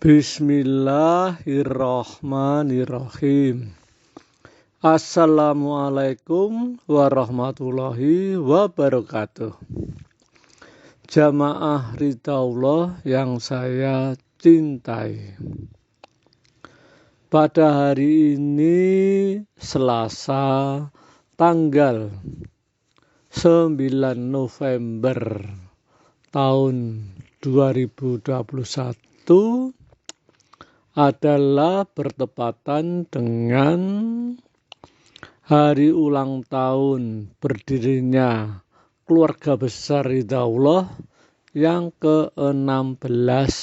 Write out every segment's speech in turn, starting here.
Bismillahirrahmanirrahim. Assalamualaikum warahmatullahi wabarakatuh. Jamaah Ridhaullah yang saya cintai. Pada hari ini Selasa tanggal 9 November tahun 2021 adalah bertepatan dengan hari ulang tahun berdirinya keluarga besar Ridhaullah yang ke-16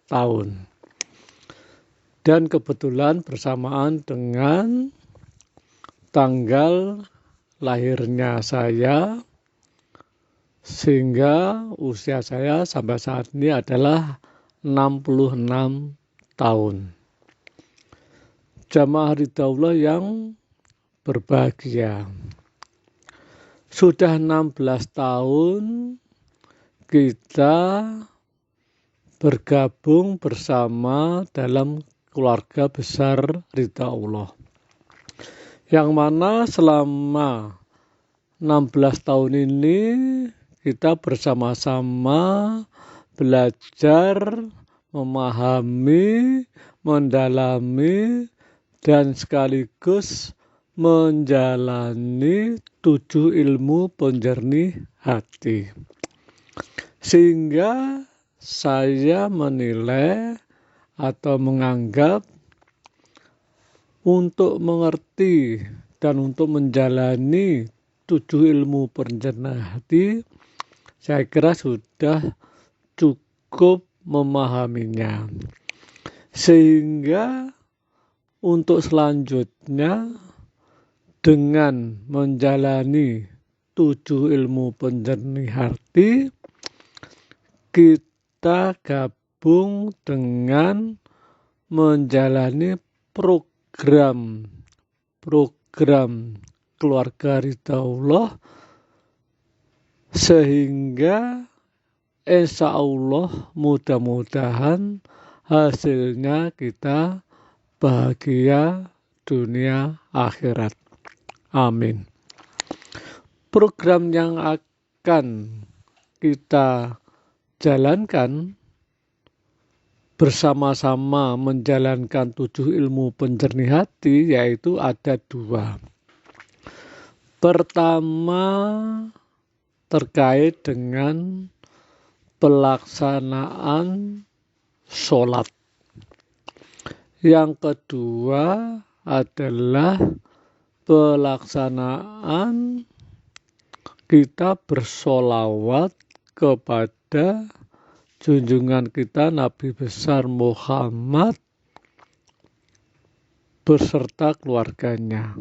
tahun. Dan kebetulan bersamaan dengan tanggal lahirnya saya, sehingga usia saya sampai saat ini adalah 66 tahun. Jamaah Ridhaullah yang berbahagia, sudah 16 tahun kita bergabung bersama dalam keluarga besar Ridhaullah, yang mana selama 16 tahun ini kita bersama-sama belajar, memahami, mendalami, dan sekaligus menjalani 7 ilmu penjernih hati. Sehingga saya menilai atau menganggap untuk mengerti dan untuk menjalani 7 ilmu penjernih hati, saya kira sudah cukup memahaminya, sehingga untuk selanjutnya dengan menjalani 7 ilmu penjernih hati, kita gabung dengan menjalani program keluarga Ridhaullah, sehingga insya Allah mudah-mudahan hasilnya kita bahagia dunia akhirat. Amin. Program yang akan kita jalankan bersama-sama menjalankan 7 ilmu penjernih hati, yaitu ada 2. Pertama, terkait dengan pelaksanaan sholat. Yang kedua adalah pelaksanaan kita bersolawat kepada junjungan kita Nabi besar Muhammad beserta keluarganya.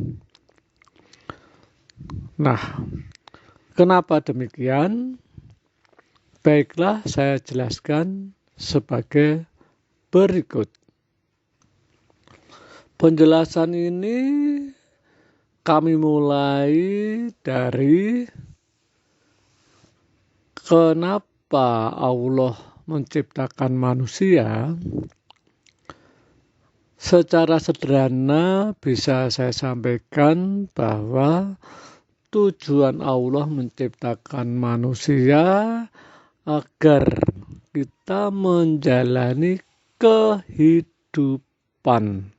Nah, kenapa demikian? Baiklah, saya jelaskan sebagai berikut. Penjelasan ini kami mulai dari kenapa Allah menciptakan manusia. Secara sederhana bisa saya sampaikan bahwa tujuan Allah menciptakan manusia agar kita menjalani kehidupan.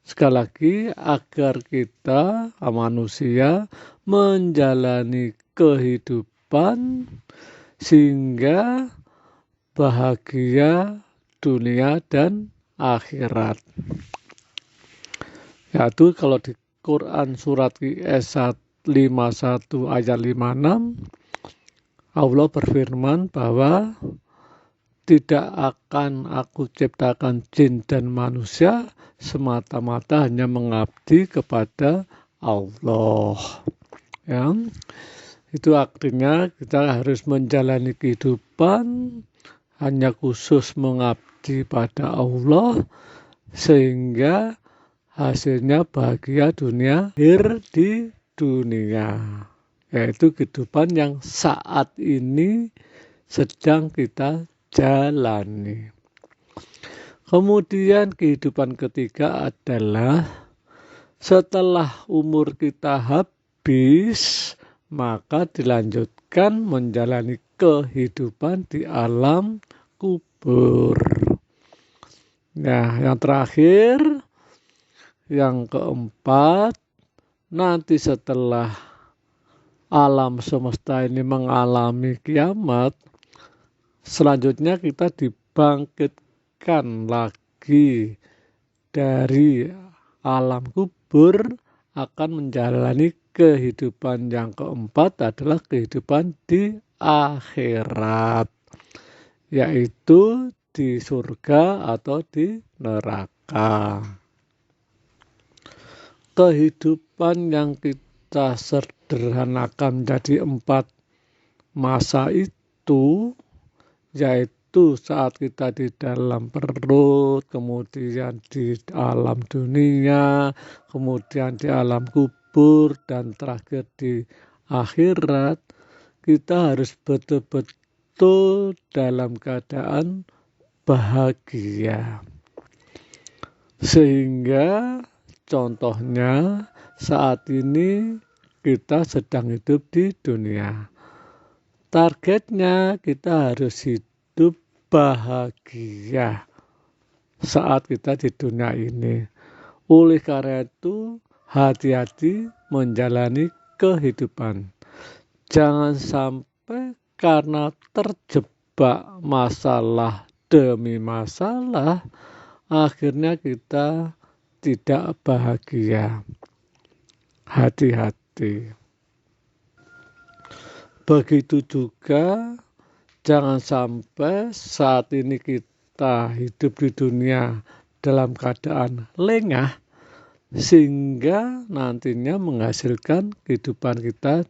Sekali lagi, agar kita manusia menjalani kehidupan sehingga bahagia dunia dan akhirat. Yaitu kalau di Quran surat QS 51 ayat 56, Allah berfirman bahwa tidak akan aku ciptakan jin dan manusia semata-mata hanya mengabdi kepada Allah. Ya, itu artinya kita harus menjalani kehidupan hanya khusus mengabdi pada Allah, sehingga hasilnya bahagia dunia akhir di dunia. Yaitu kehidupan yang saat ini sedang kita jalani. Kemudian kehidupan ketiga adalah setelah umur kita habis, maka dilanjutkan menjalani kehidupan di alam kubur. Nah, yang terakhir, yang keempat, nanti setelah alam semesta ini mengalami kiamat, selanjutnya kita dibangkitkan lagi dari alam kubur, akan menjalani kehidupan yang keempat adalah kehidupan di akhirat, yaitu di surga atau di neraka. Kehidupan yang kita sederhanakan menjadi 4 masa itu, yaitu saat kita di dalam perut, kemudian di alam dunia, kemudian di alam kubur, dan terakhir di akhirat, kita harus betul-betul dalam keadaan bahagia. Sehingga contohnya saat ini kita sedang hidup di dunia. Targetnya kita harus hidup bahagia saat kita di dunia ini. Oleh karena itu, hati-hati menjalani kehidupan. Jangan sampai karena terjebak masalah demi masalah, akhirnya kita tidak bahagia. Hati-hati. Begitu juga jangan sampai saat ini kita hidup di dunia dalam keadaan lengah, sehingga nantinya menghasilkan kehidupan kita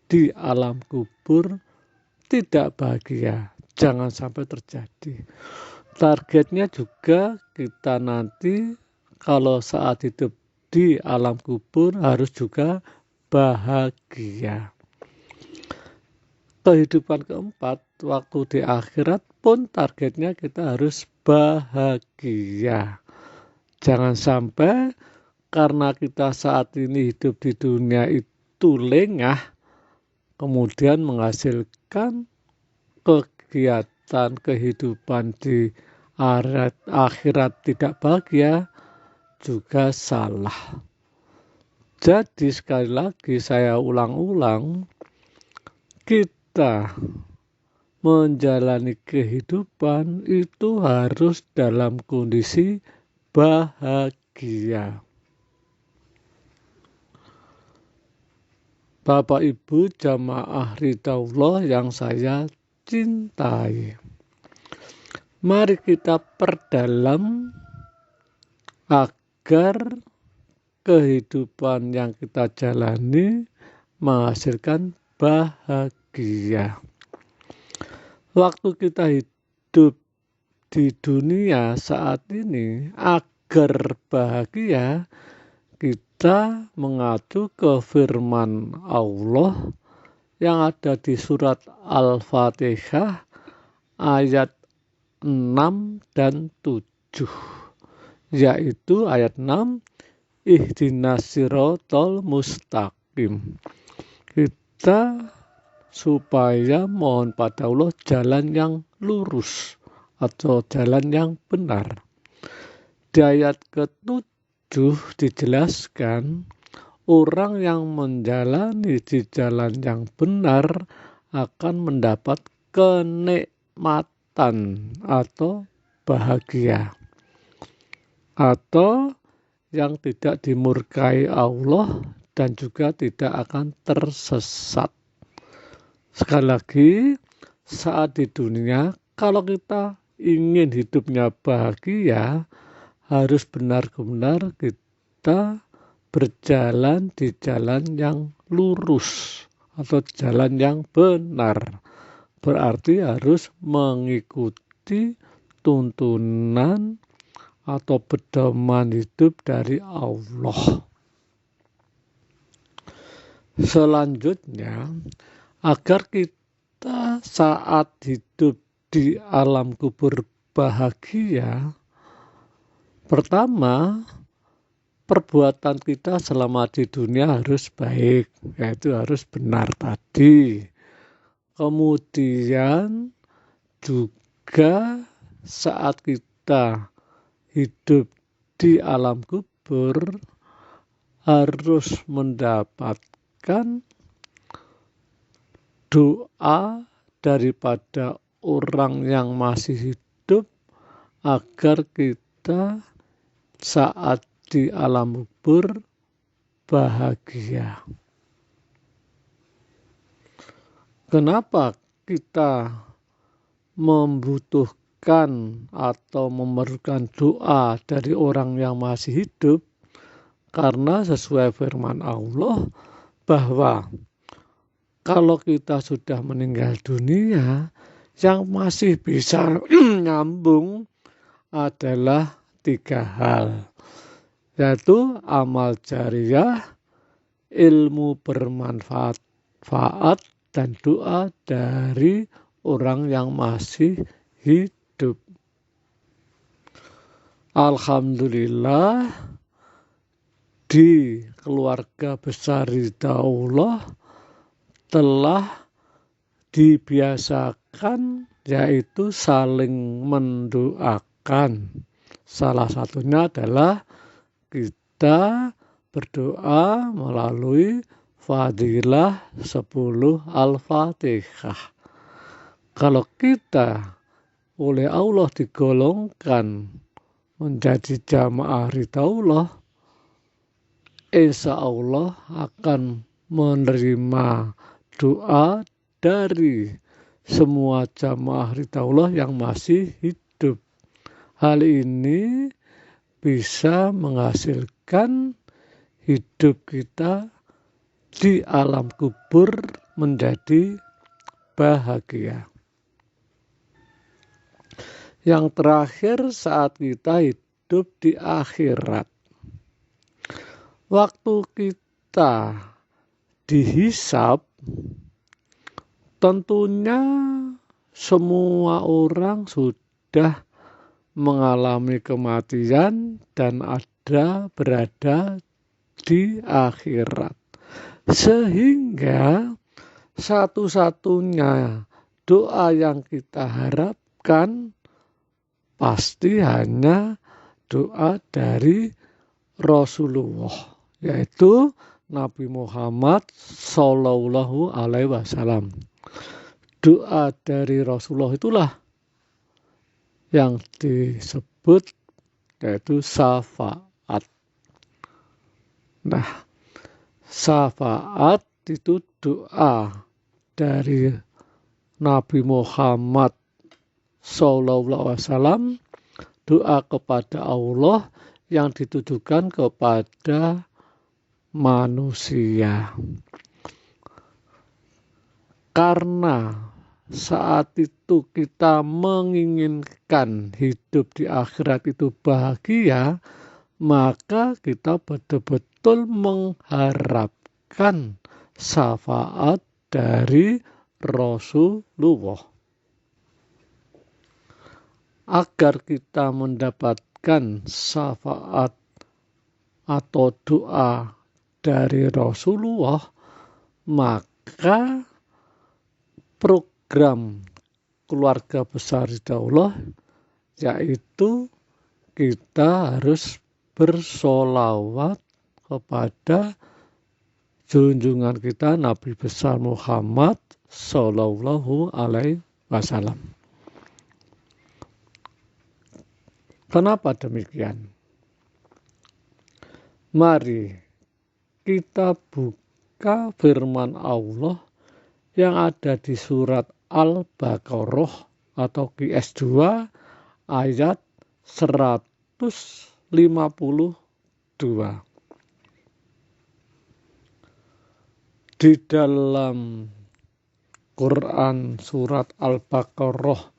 di alam kubur tidak bahagia. Jangan sampai terjadi. Targetnya juga kita nanti kalau saat hidup di alam kubur harus juga bahagia. Kehidupan keempat, waktu di akhirat pun targetnya kita harus bahagia. Jangan sampai karena kita saat ini hidup di dunia itu lengah, kemudian menghasilkan kegiatan kehidupan di akhirat tidak bahagia, juga salah. Jadi sekali lagi saya ulang-ulang, kita menjalani kehidupan itu harus dalam kondisi bahagia. Bapak Ibu jamaah Ridhaullah yang saya cintai, mari kita perdalam agar kehidupan yang kita jalani menghasilkan bahagia. Waktu kita hidup di dunia saat ini, agar bahagia, kita mengacu ke firman Allah yang ada di surat Al-Fatihah ayat 6 dan 7, yaitu ayat 6, ihdinas siratal mustaqim. Kita supaya mohon pada Allah jalan yang lurus atau jalan yang benar. Di ayat ke-7 dijelaskan, orang yang menjalani di jalan yang benar akan mendapat kenikmatan atau bahagia, atau yang tidak dimurkai Allah dan juga tidak akan tersesat. Sekali lagi, saat di dunia, kalau kita ingin hidupnya bahagia, harus benar-benar kita berjalan di jalan yang lurus atau jalan yang benar. Berarti harus mengikuti tuntunan atau pedoman hidup dari Allah. Selanjutnya, agar kita saat hidup di alam kubur bahagia, Pertama, perbuatan kita selama di dunia harus baik, yaitu harus benar tadi. Kemudian juga saat kita hidup di alam kubur harus mendapatkan doa daripada orang yang masih hidup agar kita saat di alam kubur bahagia. Kenapa kita membutuhkan atau memerlukan doa dari orang yang masih hidup? Karena sesuai firman Allah bahwa kalau kita sudah meninggal dunia, yang masih bisa nyambung adalah 3 hal, yaitu amal jariyah, ilmu bermanfaat, dan doa dari orang yang masih hidup. Alhamdulillah, di keluarga besar Ridhaullah telah dibiasakan yaitu saling mendoakan. Salah satunya adalah kita berdoa melalui fadilah 10 Al-Fatihah. Kalau kita oleh Allah digolongkan menjadi jamaah Ridhaullah, insya Allah akan menerima doa dari semua jamaah Ridhaullah yang masih hidup. Hal ini bisa menghasilkan hidup kita di alam kubur menjadi bahagia. Yang terakhir, saat kita hidup di akhirat, waktu kita dihisab, tentunya semua orang sudah mengalami kematian dan berada di akhirat. Sehingga satu-satunya doa yang kita harapkan pasti hanya doa dari Rasulullah, yaitu Nabi Muhammad Sallallahu Alaihi Wasallam. Doa dari Rasulullah itulah yang disebut yaitu syafaat. Nah, syafaat itu doa dari Nabi Muhammad Sallallahu Alaihi Wasallam, doa kepada Allah yang ditujukan kepada manusia. Karena saat itu kita menginginkan hidup di akhirat itu bahagia, maka kita betul-betul mengharapkan syafaat dari Rasulullah. Agar kita mendapatkan syafaat atau doa dari Rasulullah, maka program keluarga besar Ridhaullah yaitu kita harus bersolawat kepada junjungan kita Nabi besar Muhammad Sallallahu Alaihi Wasallam. Kenapa demikian? Mari kita buka firman Allah yang ada di surat Al-Baqarah atau QS2 ayat 152. Di dalam Quran surat Al-Baqarah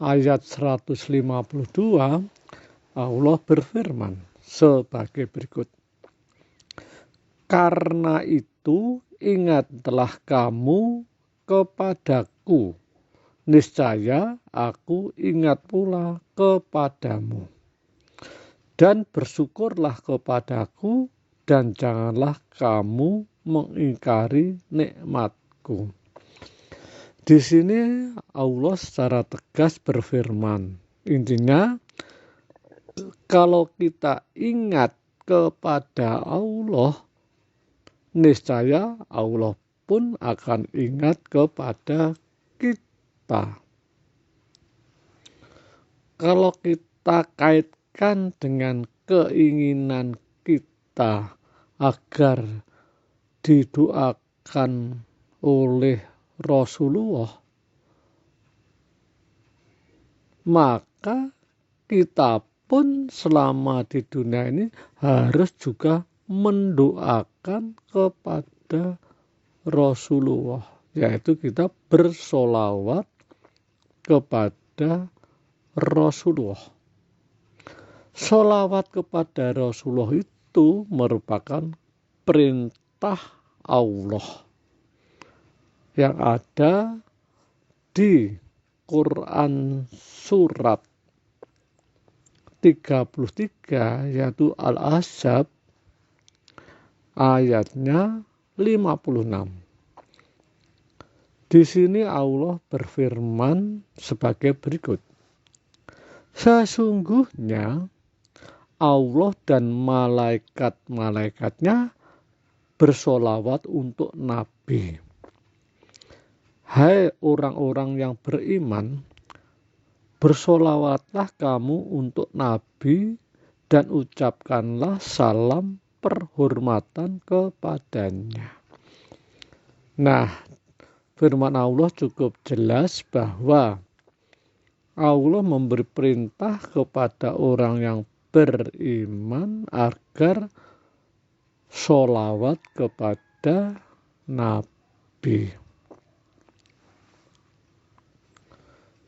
ayat 152, Allah berfirman sebagai berikut. Karena itu ingatlah kamu kepadaku, niscaya aku ingat pula kepadamu. Dan bersyukurlah kepadaku dan janganlah kamu mengingkari nikmatku. Di sini Allah secara tegas berfirman. Intinya, kalau kita ingat kepada Allah, niscaya Allah pun akan ingat kepada kita. Kalau kita kaitkan dengan keinginan kita agar didoakan oleh Rasulullah, maka kita pun selama di dunia ini harus juga mendoakan kepada Rasulullah, yaitu kita bersolawat kepada Rasulullah. Solawat kepada Rasulullah itu merupakan perintah Allah yang ada di Quran surat 33 yaitu Al-Ahzab ayatnya 56. Di sini Allah berfirman sebagai berikut. Sesungguhnya Allah dan malaikat-malaikatnya bersolawat untuk Nabi. Hai orang-orang yang beriman, bersolawatlah kamu untuk Nabi dan ucapkanlah salam perhormatan kepadanya. Nah, firman Allah cukup jelas bahwa Allah memberi perintah kepada orang yang beriman agar sholawat kepada Nabi.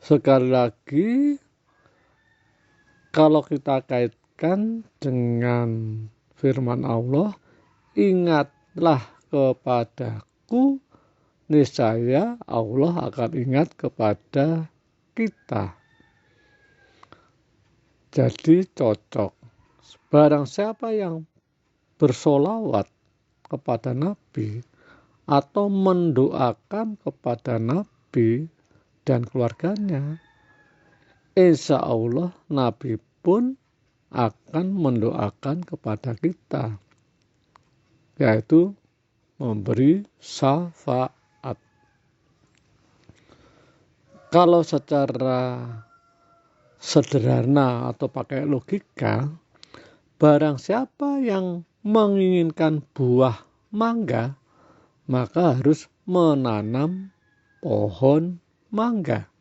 Sekali lagi, kalau kita kaitkan dengan firman Allah, ingatlah kepadaku, niscaya Allah akan ingat kepada kita. Jadi cocok. Barang siapa yang bersolawat kepada Nabi atau mendoakan kepada Nabi dan keluarganya, insya Allah Nabi pun akan mendoakan kepada kita, yaitu memberi syafaat. Kalau secara sederhana atau pakai logika, barang siapa yang menginginkan buah mangga, maka harus menanam pohon mangga.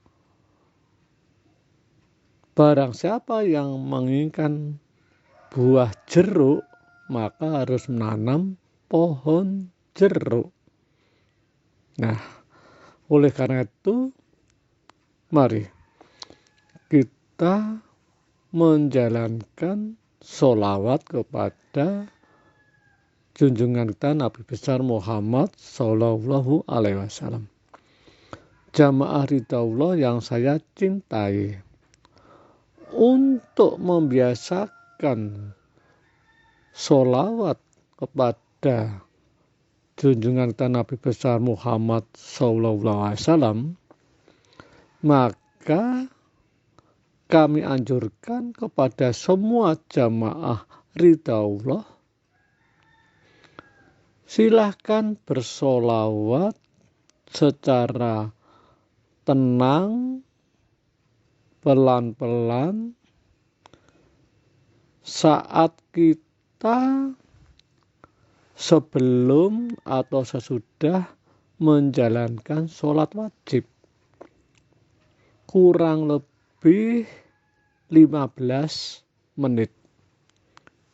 Barang siapa yang menginginkan buah jeruk, maka harus menanam pohon jeruk. Nah, oleh karena itu, mari kita menjalankan sholawat kepada junjungan kita Nabi besar Muhammad Sallallahu Alaihi Wasallam. Jamaah ridhaullah yang saya cintai, untuk membiasakan sholawat kepada junjungan kita Nabi besar Muhammad Sallallahu Alaihi Wasallam, maka kami anjurkan kepada semua jamaah ridhaullah, silahkan bersolawat secara tenang, pelan-pelan, saat kita sebelum atau sesudah menjalankan sholat wajib. Kurang lebih 15 menit.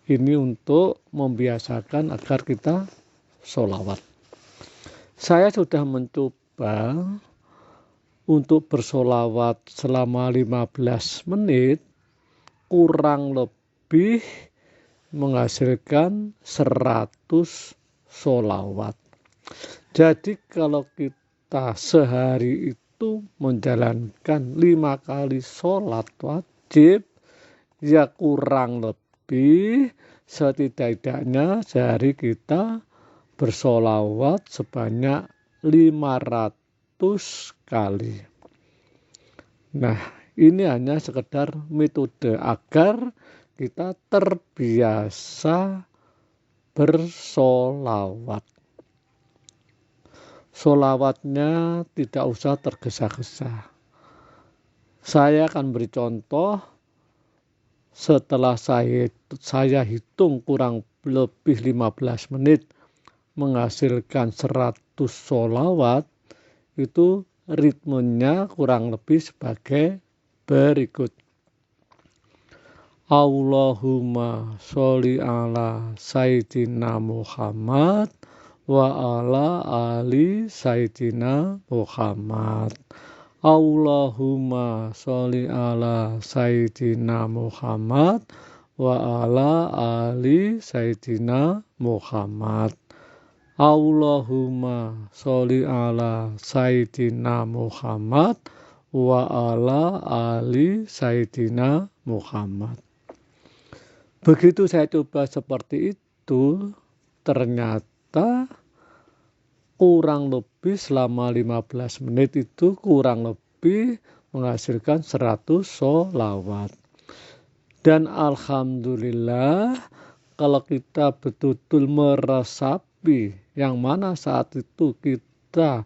Ini untuk membiasakan agar kita sholawat. Saya sudah mencoba untuk bersolawat selama 15 menit, kurang lebih menghasilkan 100 sholawat. Jadi kalau kita sehari itu menjalankan 5 kali sholat wajib, ya kurang Tapi setidak-tidaknya sehari kita bersolawat sebanyak 500 kali. Nah, ini hanya sekedar metode agar kita terbiasa bersolawat. Solawatnya tidak usah tergesa-gesa. Saya akan beri contoh. Setelah saya hitung kurang lebih 15 menit menghasilkan 100 solawat, itu ritmenya kurang lebih sebagai berikut. Allahumma sholli ala Sayyidina Muhammad wa ala ali Sayyidina Muhammad. Allahumma sholli ala Sayyidina Muhammad wa ala ali Sayyidina Muhammad. Allahumma sholli ala Sayyidina Muhammad wa ala ali Sayyidina Muhammad. Begitu saya coba seperti itu, ternyata kurang lebih selama 15 menit itu kurang lebih menghasilkan 100 sholawat. Dan alhamdulillah kalau kita betul-betul meresapi yang mana saat itu kita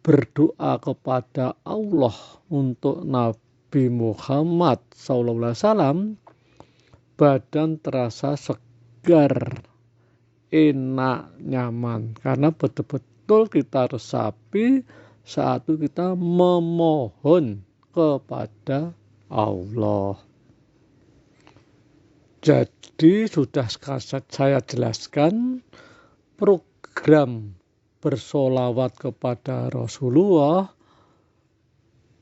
berdoa kepada Allah untuk Nabi Muhammad SAW, badan terasa segar, enak, nyaman, karena betul-betul kita resapi saat itu kita memohon kepada Allah. Jadi sudah saya jelaskan program bersolawat kepada Rasulullah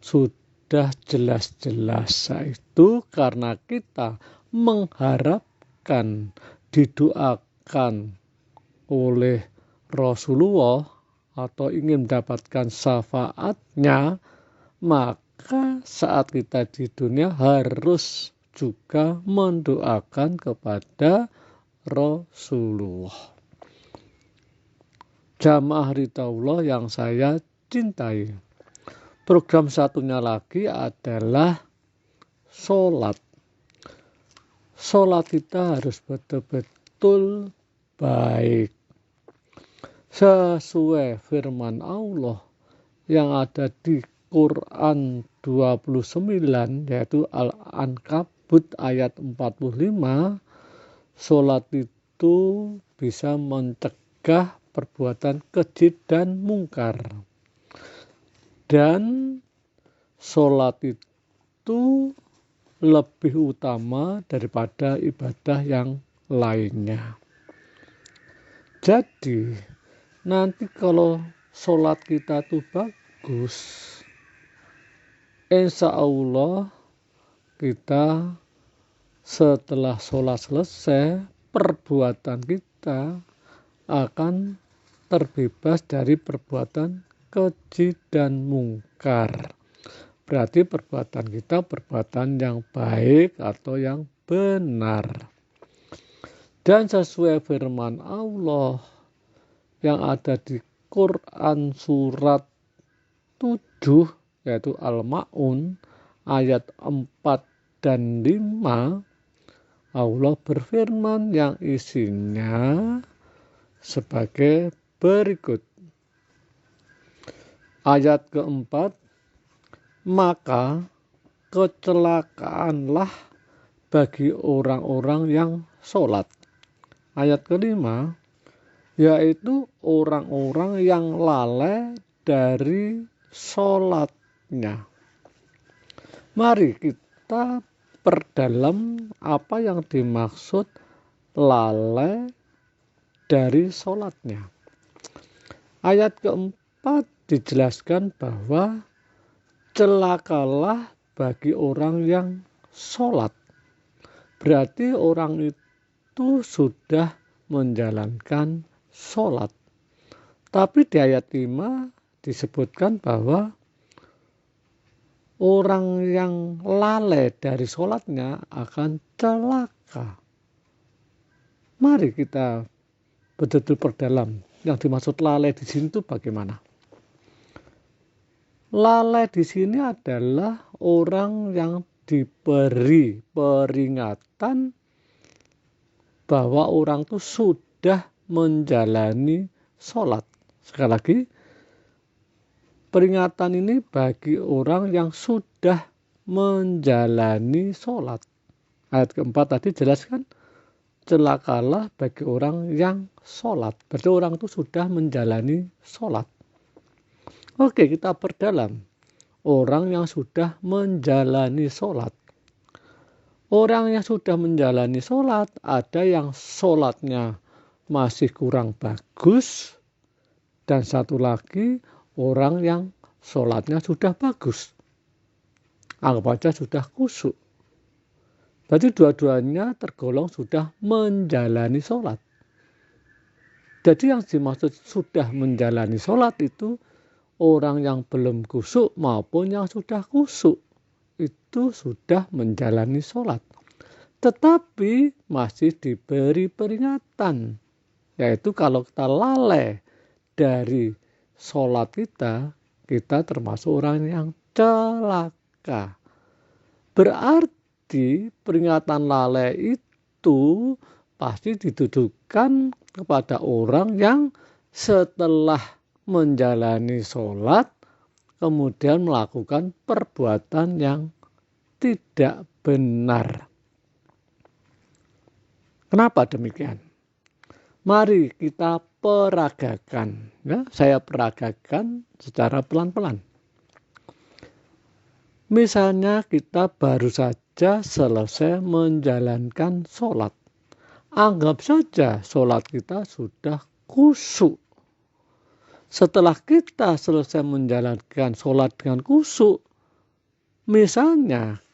sudah jelas-jelas, itu karena kita mengharapkan didoakan oleh Rasulullah atau ingin mendapatkan syafaatnya, maka saat kita di dunia harus juga mendoakan kepada Rasulullah. Jamaah Ridhaullah yang saya cintai, program satunya lagi adalah sholat. Sholat kita harus betul-betul baik sesuai firman Allah yang ada di Quran 29, yaitu Al-Ankabut ayat 45. Sholat itu bisa mencegah perbuatan keji dan mungkar, dan sholat itu lebih utama daripada ibadah yang lainnya. Jadi nanti kalau sholat kita tuh bagus, insya Allah kita setelah sholat selesai, perbuatan kita akan terbebas dari perbuatan keji dan mungkar. Berarti perbuatan kita perbuatan yang baik atau yang benar. Dan sesuai firman Allah yang ada di Quran surat 7, yaitu Al-Ma'un ayat 4 dan 5, Allah berfirman yang isinya sebagai berikut. Ayat keempat, maka kecelakaanlah bagi orang-orang yang sholat. Ayat kelima, yaitu orang-orang yang lalai dari sholatnya. Mari kita perdalam apa yang dimaksud lalai dari sholatnya. Ayat keempat dijelaskan bahwa celakalah bagi orang yang sholat. Berarti orang itu sudah menjalankan sholat. Tapi di ayat 5 disebutkan bahwa orang yang lalai dari sholatnya akan celaka. celaka. Mari kita betul-betul perdalam. Yang dimaksud lalai di sini itu bagaimana? Lalai di sini adalah orang yang diberi peringatan bahwa orang itu sudah menjalani sholat. Sekali lagi, peringatan ini bagi orang yang sudah menjalani sholat. Ayat keempat tadi jelaskan, celakalah bagi orang yang sholat. Berarti orang itu sudah menjalani sholat. Oke, kita perdalam. Orang yang sudah menjalani sholat. Orang yang sudah menjalani sholat, ada yang sholatnya masih kurang bagus, dan satu lagi orang yang sholatnya sudah bagus. Anggap aja sudah khusyuk. Berarti dua-duanya tergolong sudah menjalani sholat. Jadi yang dimaksud sudah menjalani sholat itu orang yang belum khusyuk maupun yang sudah khusyuk. Itu sudah menjalani sholat. Tetapi masih diberi peringatan. Yaitu kalau kita lalai dari sholat kita termasuk orang yang celaka. Berarti peringatan lalai itu pasti ditujukan kepada orang yang setelah menjalani sholat kemudian melakukan perbuatan yang tidak benar. Kenapa demikian? Mari kita peragakan. Ya, saya peragakan secara pelan-pelan. Misalnya kita baru saja selesai menjalankan sholat. Anggap saja sholat kita sudah khusyuk. Setelah kita selesai menjalankan sholat dengan khusyuk, misalnya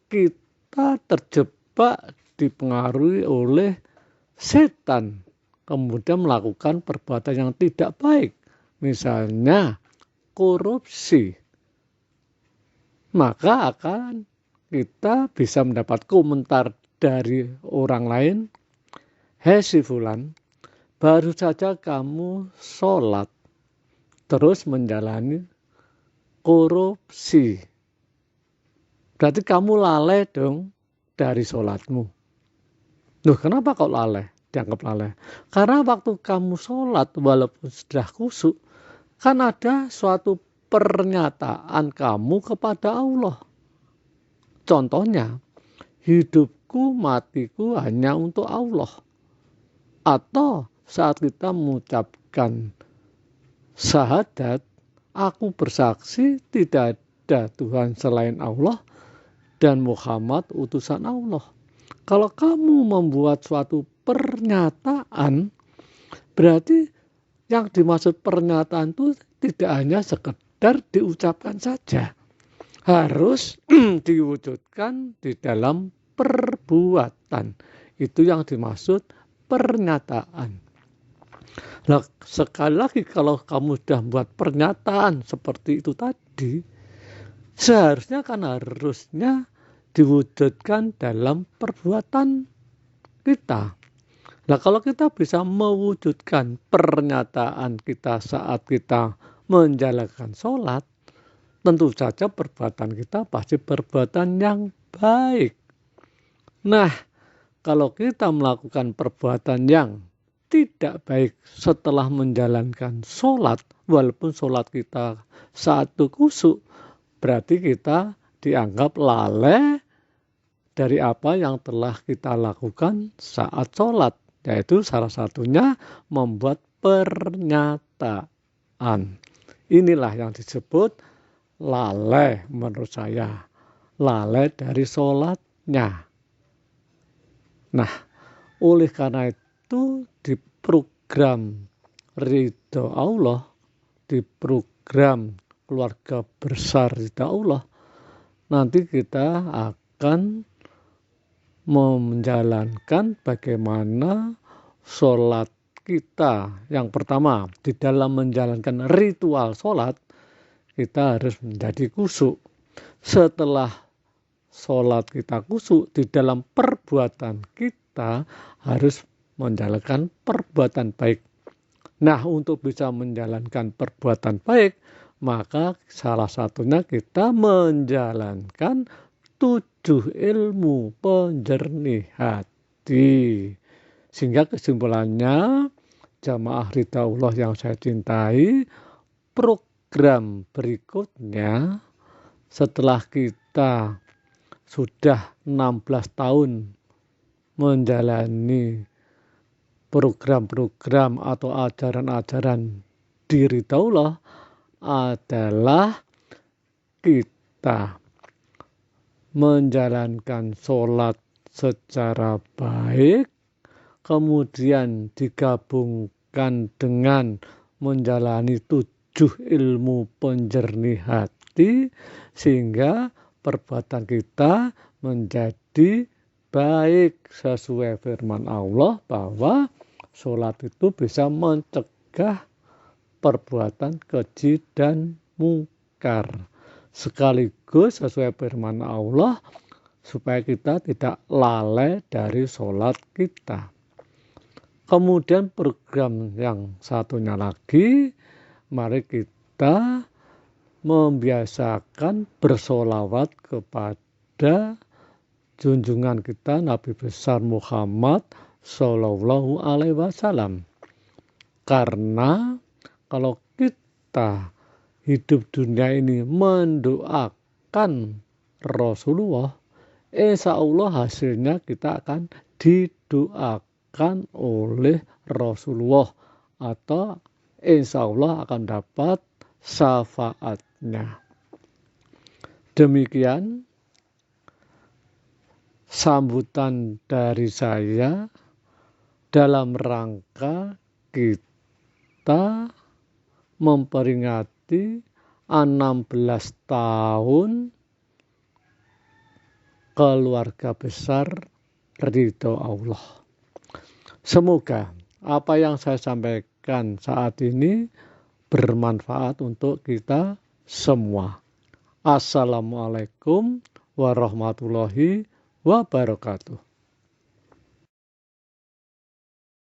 kita terjebak dipengaruhi oleh setan, kemudian melakukan perbuatan yang tidak baik, misalnya korupsi, maka akan kita bisa mendapat komentar dari orang lain, "Hei si fulan, baru saja kamu sholat, terus menjalani korupsi. Berarti kamu lalai dong dari sholatmu." Loh, kenapa kok lalai? Dianggap lalai. Karena waktu kamu sholat walaupun sudah khusyuk, kan ada suatu pernyataan kamu kepada Allah. Contohnya, hidupku matiku hanya untuk Allah. Atau saat kita mengucapkan syahadat, aku bersaksi tidak ada Tuhan selain Allah dan Muhammad utusan Allah. Kalau kamu membuat suatu pernyataan, berarti yang dimaksud pernyataan itu tidak hanya sekedar diucapkan saja. Harus diwujudkan di dalam perbuatan. Itu yang dimaksud pernyataan. Nah, sekali lagi kalau kamu sudah membuat pernyataan seperti itu tadi, seharusnya harusnya diwujudkan dalam perbuatan kita. Nah, kalau kita bisa mewujudkan pernyataan kita saat kita menjalankan sholat, tentu saja perbuatan kita pasti perbuatan yang baik. Nah, kalau kita melakukan perbuatan yang tidak baik setelah menjalankan sholat, walaupun sholat kita saat itu khusyuk, berarti kita dianggap lalai dari apa yang telah kita lakukan saat sholat, yaitu salah satunya membuat pernyataan. Inilah yang disebut lalai menurut saya, lalai dari sholatnya. Nah, oleh karena itu di program ridho Allah, di program keluarga besar ridho Allah, nanti kita akan menjalankan bagaimana sholat kita. Yang pertama, di dalam menjalankan ritual sholat, kita harus menjadi khusyuk. Setelah sholat kita khusyuk, di dalam perbuatan kita harus menjalankan perbuatan baik. Nah, untuk bisa menjalankan perbuatan baik, maka salah satunya kita menjalankan 7 ilmu penjernih hati. Sehingga kesimpulannya, jamaah Ridaullah yang saya cintai, program berikutnya setelah kita sudah 16 tahun menjalani program-program atau ajaran-ajaran di Ridaullah adalah kita menjalankan sholat secara baik, kemudian digabungkan dengan menjalani 7 ilmu penjernih hati, sehingga perbuatan kita menjadi baik sesuai firman Allah bahwa sholat itu bisa mencegah perbuatan keji dan mungkar. Sekaligus sesuai firman Allah supaya kita tidak lalai dari sholat kita. Kemudian program yang satunya lagi, mari kita membiasakan bersolawat kepada junjungan kita Nabi besar Muhammad Sallallahu Alaihi Wasallam. Karena kalau kita hidup dunia ini mendoakan Rasulullah, insya Allah hasilnya kita akan didoakan oleh Rasulullah, atau insya Allah akan dapat syafaatnya. Demikian sambutan dari saya dalam rangka kita memperingati 16 tahun keluarga besar ridho Allah. Semoga apa yang saya sampaikan saat ini bermanfaat untuk kita semua. Assalamualaikum warahmatullahi wabarakatuh.